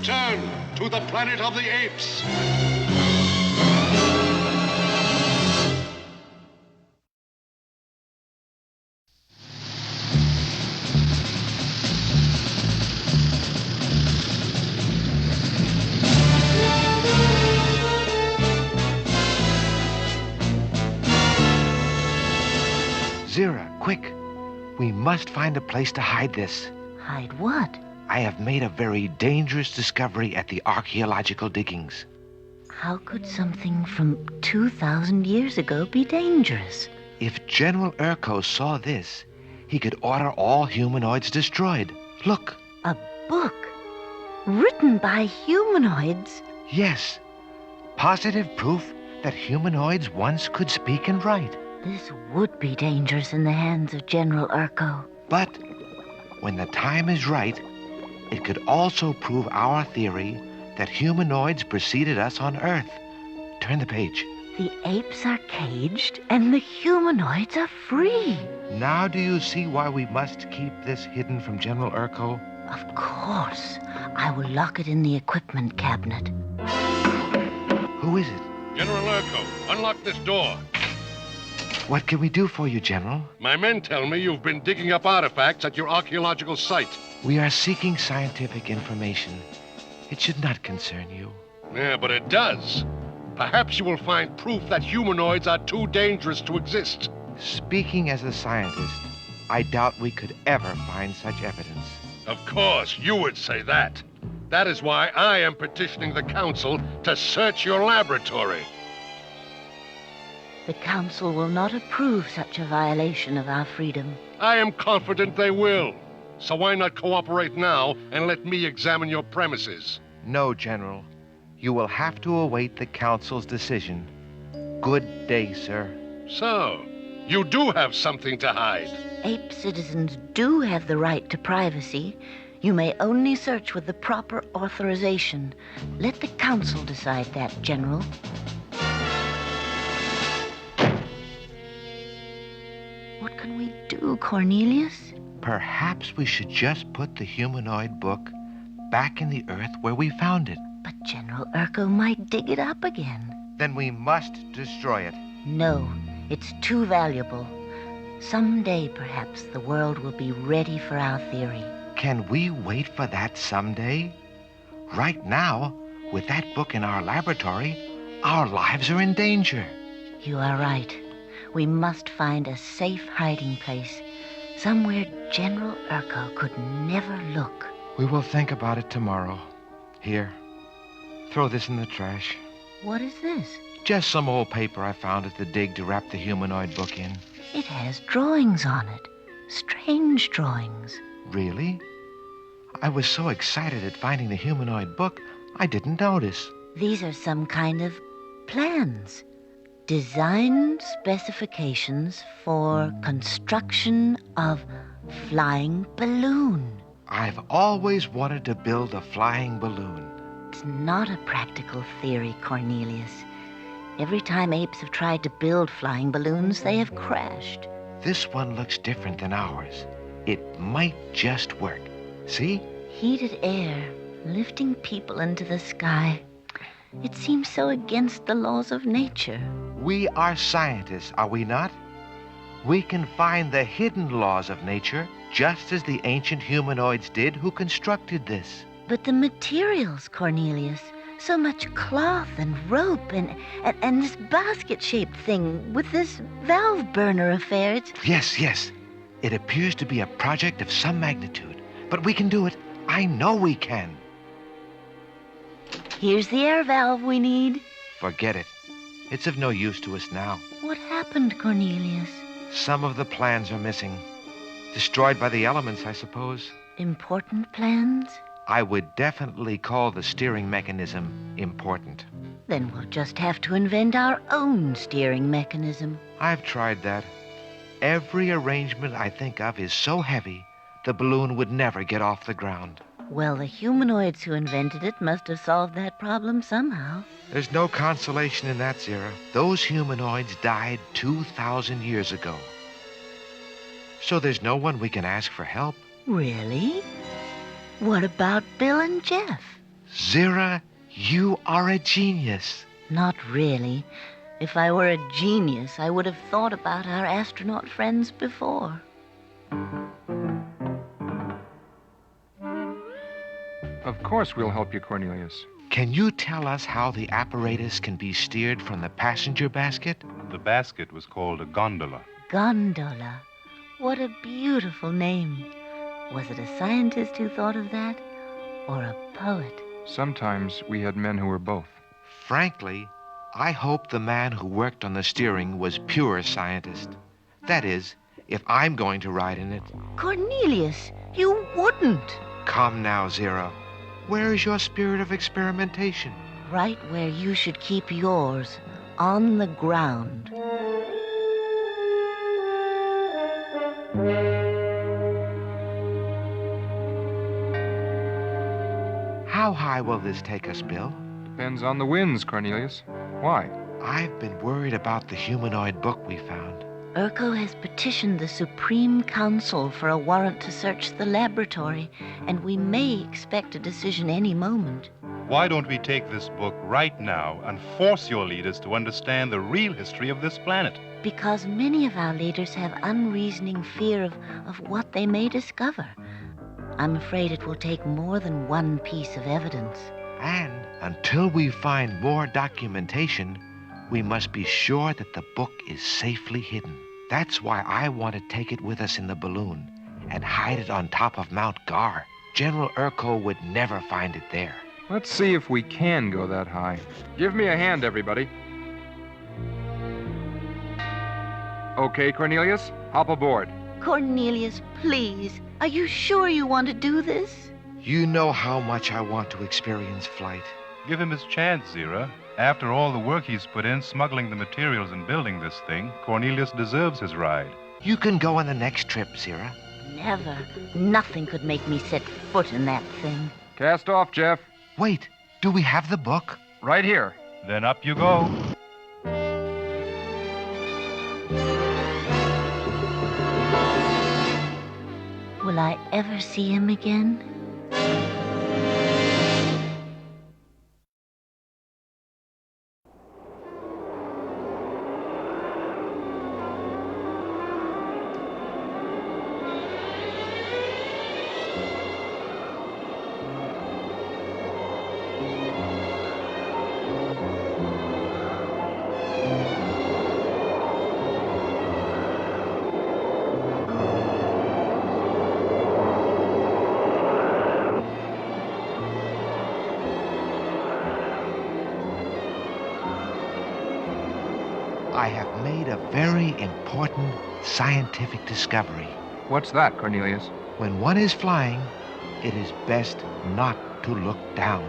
return to the planet of the apes. Zira, quick. We must find a place to hide this. Hide what? I have made a very dangerous discovery at the archaeological diggings. How could something from 2,000 years ago be dangerous? If General Urko saw this, he could order all humanoids destroyed. Look. A book? Written by humanoids? Yes. Positive proof that humanoids once could speak and write. This would be dangerous in the hands of General Urko. But when the time is right, it could also prove our theory that humanoids preceded us on Earth. Turn the page. The apes are caged and the humanoids are free. Now do you see why we must keep this hidden from General Urko? Of course. I will lock it in the equipment cabinet. Who is it? General Urko, unlock this door. What can we do for you, General? My men tell me you've been digging up artifacts at your archaeological site. We are seeking scientific information. It should not concern you. Yeah, but it does. Perhaps you will find proof that humanoids are too dangerous to exist. Speaking as a scientist, I doubt we could ever find such evidence. Of course, you would say that. That is why I am petitioning the Council to search your laboratory. The Council will not approve such a violation of our freedom. I am confident they will. So why not cooperate now and let me examine your premises? No, General. You will have to await the Council's decision. Good day, sir. So, you do have something to hide. Ape citizens do have the right to privacy. You may only search with the proper authorization. Let the Council decide that, General. What can we do, Cornelius? Perhaps we should just put the humanoid book back in the earth where we found it. But General Urko might dig it up again. Then we must destroy it. No, it's too valuable. Someday, perhaps, the world will be ready for our theory. Can we wait for that someday? Right now, with that book in our laboratory, our lives are in danger. You are right. We must find a safe hiding place, somewhere General Urko could never look. We will think about it tomorrow. Here, throw this in the trash. What is this? Just some old paper I found at the dig to wrap the humanoid book in. It has drawings on it. Strange drawings. Really? I was so excited at finding the humanoid book, I didn't notice. These are some kind of plans. Design specifications for construction of flying balloon. I've always wanted to build a flying balloon. It's not a practical theory, Cornelius. Every time apes have tried to build flying balloons, they have crashed. This one looks different than ours. It might just work. See? Heated air, lifting people into the sky. It seems so against the laws of nature. We are scientists, are we not? We can find the hidden laws of nature, just as the ancient humanoids did who constructed this. But the materials, Cornelius, so much cloth and rope and this basket-shaped thing with this valve burner affair, it's... Yes. It appears to be a project of some magnitude, but we can do it. I know we can. Here's the air valve we need. Forget it. It's of no use to us now. What happened, Cornelius? Some of the plans are missing. Destroyed by the elements, I suppose. Important plans? I would definitely call the steering mechanism important. Then we'll just have to invent our own steering mechanism. I've tried that. Every arrangement I think of is so heavy, the balloon would never get off the ground. Well, the humanoids who invented it must have solved that problem somehow. There's no consolation in that, Zira. Those humanoids died 2,000 years ago. So there's no one we can ask for help. Really? What about Bill and Jeff? Zira, you are a genius. Not really. If I were a genius, I would have thought about our astronaut friends before. Of course we'll help you, Cornelius. Can you tell us how the apparatus can be steered from the passenger basket? The basket was called a gondola. Gondola. What a beautiful name. Was it a scientist who thought of that? Or a poet? Sometimes we had men who were both. Frankly, I hope the man who worked on the steering was pure scientist. That is, if I'm going to ride in it. Cornelius, you wouldn't. Come now, Zira. Where is your spirit of experimentation? Right where you should keep yours, on the ground. How high will this take us, Bill? Depends on the winds, Cornelius. Why? I've been worried about the humanoid book we found. Urko has petitioned the Supreme Council for a warrant to search the laboratory, and we may expect a decision any moment. Why don't we take this book right now and force your leaders to understand the real history of this planet? Because many of our leaders have unreasoning fear of what they may discover. I'm afraid it will take more than one piece of evidence. And until we find more documentation, we must be sure that the book is safely hidden. That's why I want to take it with us in the balloon and hide it on top of Mount Gar. General Urko would never find it there. Let's see if we can go that high. Give me a hand, everybody. Okay, Cornelius, hop aboard. Cornelius, please, are you sure you want to do this? You know how much I want to experience flight. Give him his chance, Zira. After all the work he's put in smuggling the materials and building this thing, Cornelius deserves his ride. You can go on the next trip, Zira. Never. Nothing could make me set foot in that thing. Cast off, Jeff. Wait, do we have the book? Right here. Then up you go. Will I ever see him again? I have made a very important scientific discovery. What's that, Cornelius? When one is flying, it is best not to look down.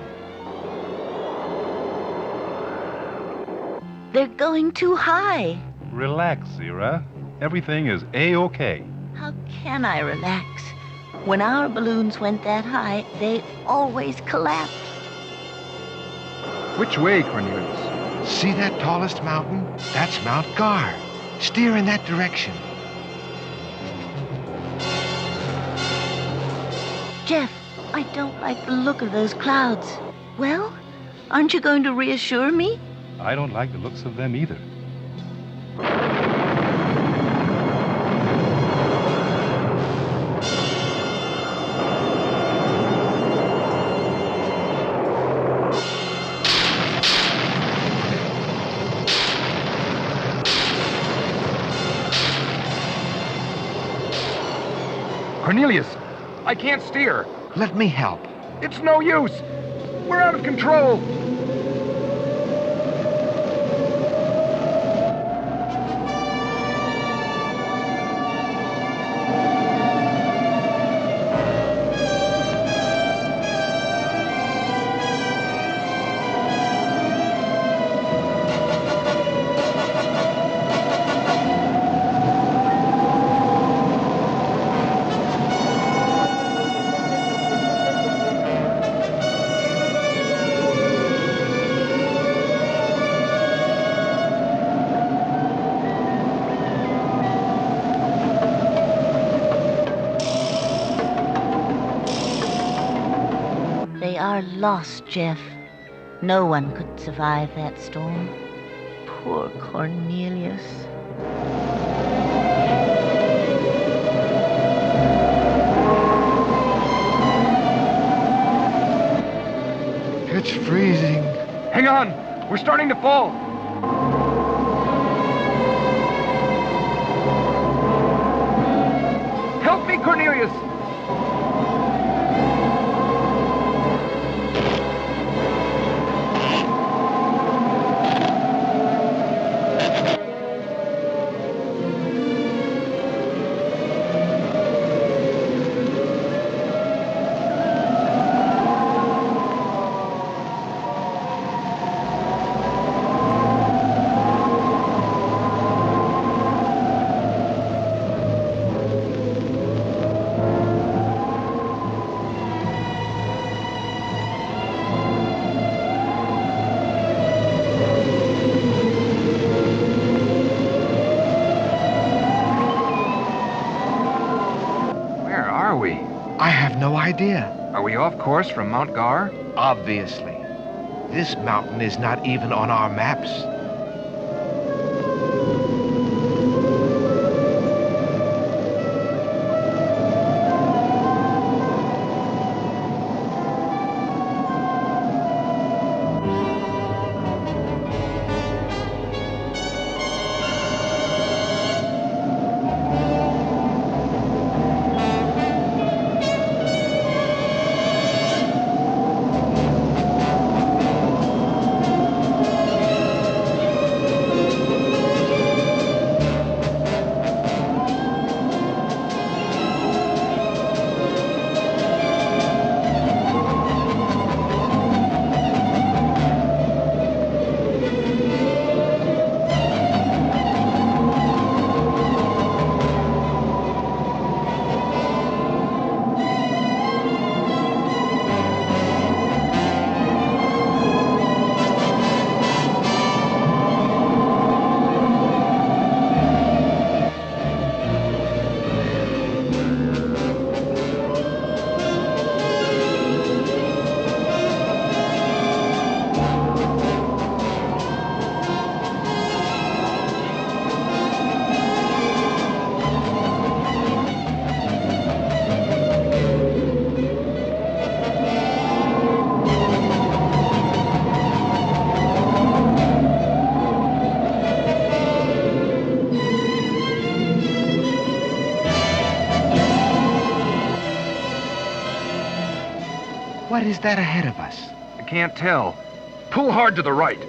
They're going too high. Relax, Zira. Everything is A-OK. How can I relax? When our balloons went that high, they always collapsed. Which way, Cornelius? See that tallest mountain? That's Mount Gar. Steer in that direction. Jeff, I don't like the look of those clouds. Well, aren't you going to reassure me? I don't like the looks of them either. Cornelius, I can't steer. Let me help. It's no use. We're out of control. our loss, Jeff. No one could survive that storm. Poor Cornelius. It's freezing. Hang on! We're starting to fall! Help me, Cornelius! I have no idea. Are we off course from Mount Gar? Obviously. This mountain is not even on our maps. What is that ahead of us? I can't tell. Pull hard to the right.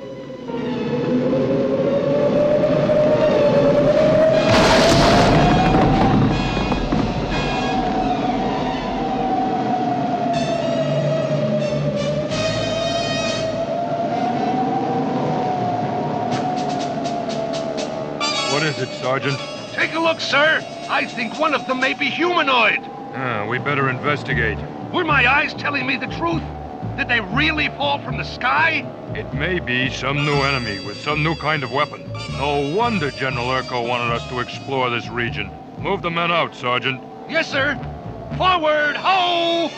What is it, Sergeant? Take a look, sir. I think one of them may be humanoid. We better investigate. Were my eyes telling me the truth? Did they really fall from the sky? It may be some new enemy with some new kind of weapon. No wonder General Urko wanted us to explore this region. Move the men out, Sergeant. Yes, sir. Forward, ho!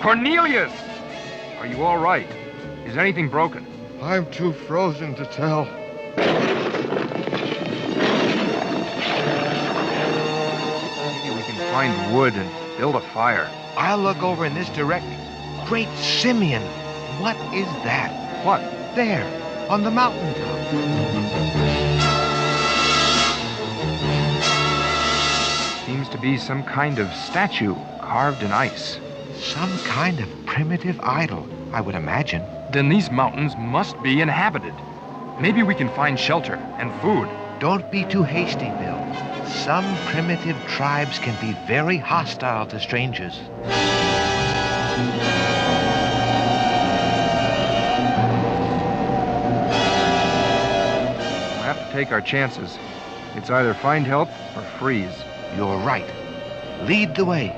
Cornelius! Are you all right? Is anything broken? I'm too frozen to tell. Maybe we can find wood and build a fire. I'll look over in this direction. Great Simeon! What is that? What? There, on the mountaintop. Seems to be some kind of statue carved in ice. Some kind of primitive idol, I would imagine. Then these mountains must be inhabited. Maybe we can find shelter and food Don't be too hasty, Bill. Some primitive tribes can be very hostile to strangers. We'll have to take our chances. It's either find help or freeze. You're right. Lead the way.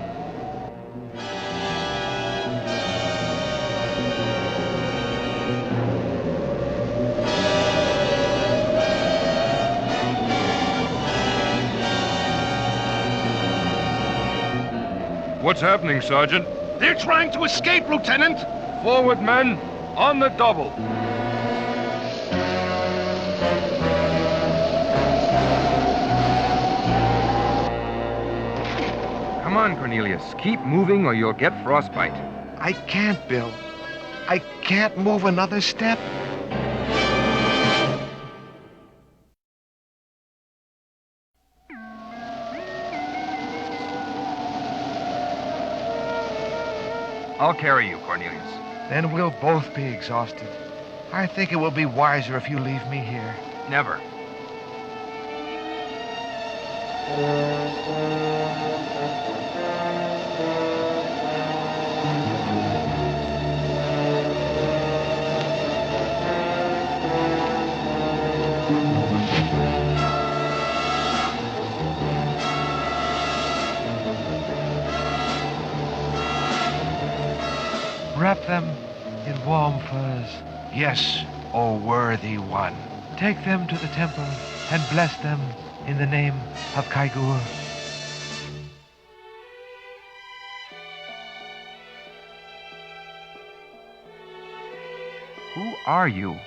What's happening, Sergeant? They're trying to escape, Lieutenant! Forward, men! On the double! Come on, Cornelius. Keep moving or you'll get frostbite. I can't, Bill. I can't move another step. I'll carry you, Cornelius. Then we'll both be exhausted. I think it will be wiser if you leave me here. Never. Wrap them in warm furs. Yes, O worthy one. Take them to the temple and bless them in the name of Kaigur. Who are you?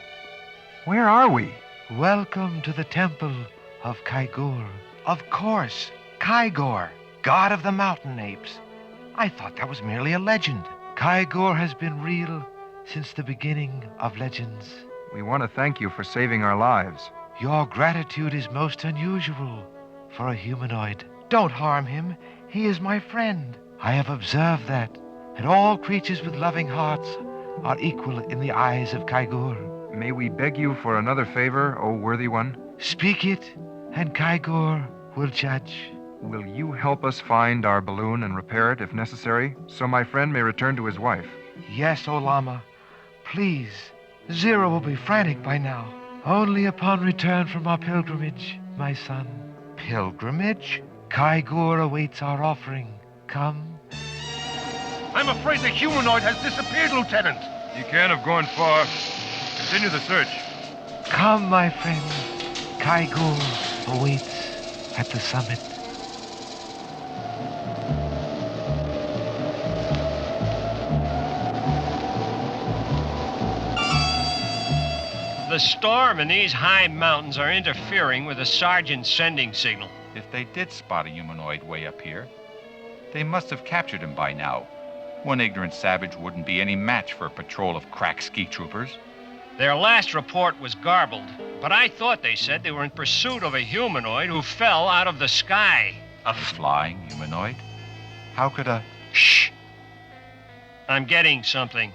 Where are we? Welcome to the temple of Kaigur. Of course, Kaigor, god of the mountain apes. I thought that was merely a legend. Kaigor has been real since the beginning of legends. We want to thank you for saving our lives. Your gratitude is most unusual for a humanoid. Don't harm him. He is my friend. I have observed that all creatures with loving hearts are equal in the eyes of Kaigor. May we beg you for another favor, O worthy one? Speak it, and Kaigor will judge. Will you help us find our balloon and repair it if necessary, so my friend may return to his wife? Yes, O Lama. Please. Zero will be frantic by now. Only upon return from our pilgrimage, my son. Pilgrimage? Kaigor awaits our offering. Come. I'm afraid the humanoid has disappeared, Lieutenant. He can't have gone far. Continue the search. Come, my friend. Kaigor awaits at the summit. The storm and these high mountains are interfering with the sergeant's sending signal. If they did spot a humanoid way up here, they must have captured him by now. One ignorant savage wouldn't be any match for a patrol of crack ski troopers. Their last report was garbled, but I thought they said they were in pursuit of a humanoid who fell out of the sky. A flying humanoid? How could a... Shh! I'm getting something.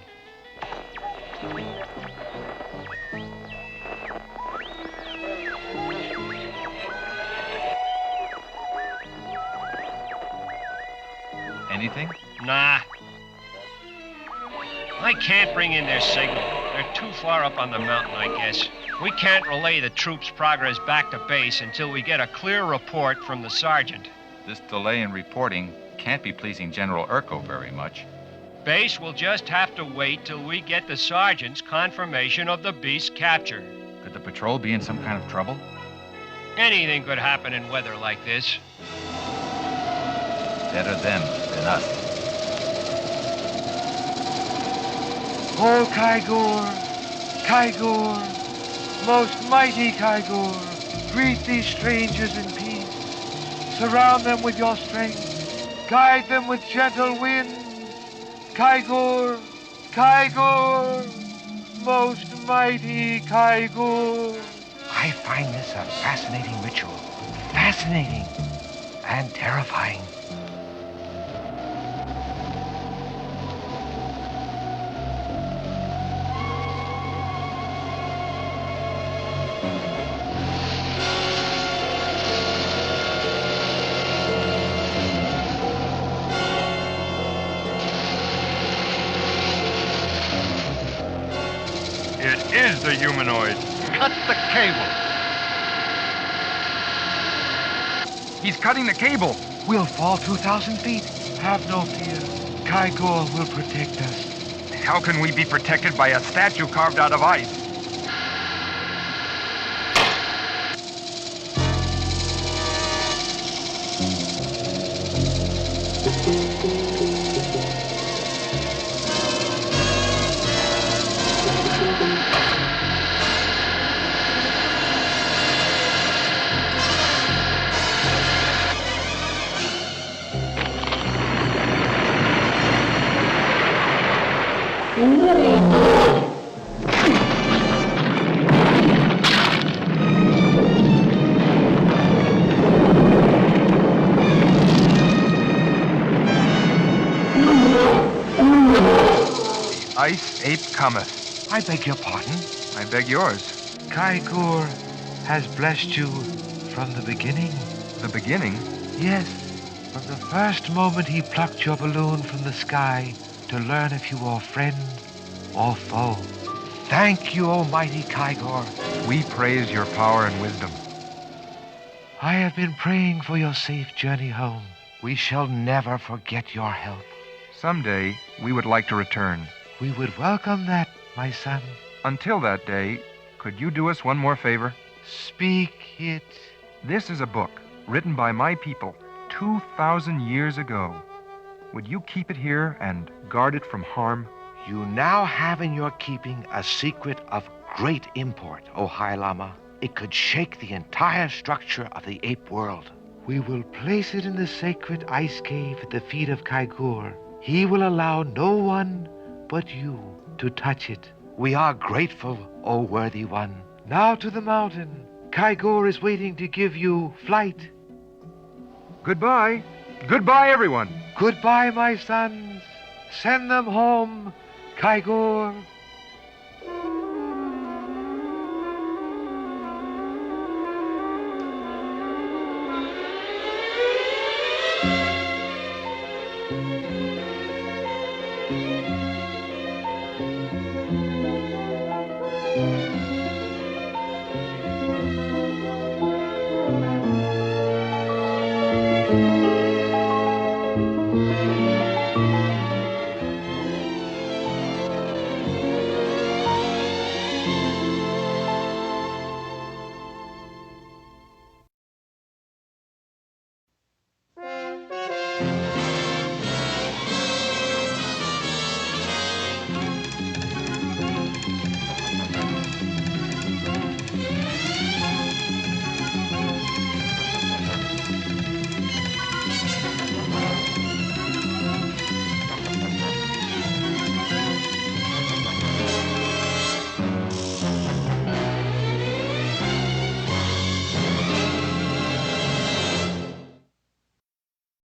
Anything? Nah. I can't bring in their signal. They're too far up on the mountain, I guess. We can't relay the troops' progress back to base until we get a clear report from the sergeant. This delay in reporting can't be pleasing General Urko very much. Base will just have to wait till we get the sergeant's confirmation of the beast's capture. Could the patrol be in some kind of trouble? Anything could happen in weather like this. Better them than us. O Kaigor, Kaigor, most mighty Kaigor, greet these strangers in peace. Surround them with your strength. Guide them with gentle winds. Kaigor, Kaigor, most mighty Kaigor. I find this a fascinating ritual. Fascinating and terrifying. is the humanoid. Cut the cable. He's cutting the cable. We'll fall 2,000 feet. Have no fear. Kaigor will protect us. How can we be protected by a statue carved out of ice? Ice ape cometh. I beg your pardon. I beg yours. Kaigor has blessed you from the beginning. The beginning? Yes, from the first moment he plucked your balloon from the sky to learn if you were friend or foe. Thank you, almighty Kaigor. We praise your power and wisdom. I have been praying for your safe journey home. We shall never forget your help. Someday, we would like to return. We would welcome that, my son. Until that day, could you do us one more favor? Speak it. This is a book written by my people 2,000 years ago. Would you keep it here and guard it from harm? You now have in your keeping a secret of great import, O High Lama. It could shake the entire structure of the ape world. We will place it in the sacred ice cave at the feet of Kaigor. He will allow no one but you to touch it. We are grateful, O worthy one. Now to the mountain. Kaigor is waiting to give you flight. Goodbye. Goodbye, everyone. Goodbye, my sons. Send them home, Kaigor.